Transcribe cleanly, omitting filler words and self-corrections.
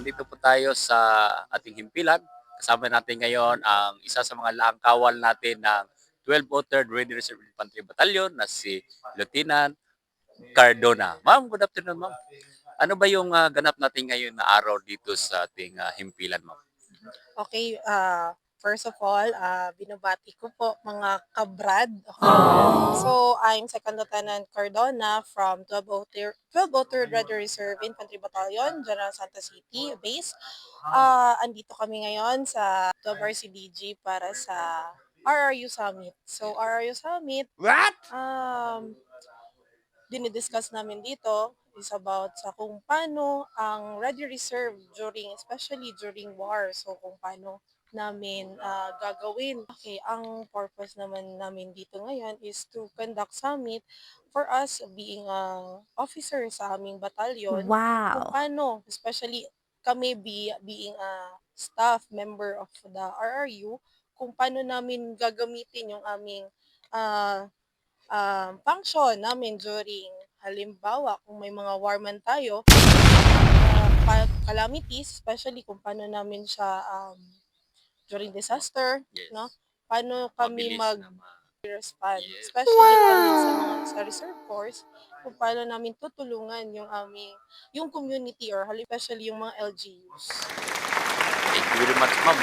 nandito po tayo sa ating himpilan. Kasama natin ngayon ang isa sa mga laang-kawal natin ng 1203rd Ready Reserve Infantry Battalion na si Lieutenant Cardona. Ma'am, good afternoon, ma'am. Ano ba yung ganap natin ngayon na araw dito sa ating himpilan, ma'am? Okay, first of all, binabati ko po mga kabrad. Okay. So, I'm Second Lieutenant Cardona from 1203rd Red Reserve Infantry Battalion, General Santos City Base. Andito kami ngayon sa 12 RCDG para sa RRU Summit. So, RRU Summit, dinidiscuss namin dito is about sa kung paano ang Ready Reserve especially during war. So, kung paano namin gagawin. Okay, ang purpose naman namin dito ngayon is to conduct summit for us being officer sa aming batalyon, kung Wow. paano, especially kami being a staff member of the RRU, kung paano namin gagamitin yung aming uh, function namin during halimbawa kung may mga war man tayo, calamities, especially kung paano namin siya during disaster, Yes. no? Paano kami Mabilis na mag-respond, Yes. especially kami sa reserve force, kung paano namin tutulungan yung community or especially yung mga LGUs. Thank you very much, ma'am.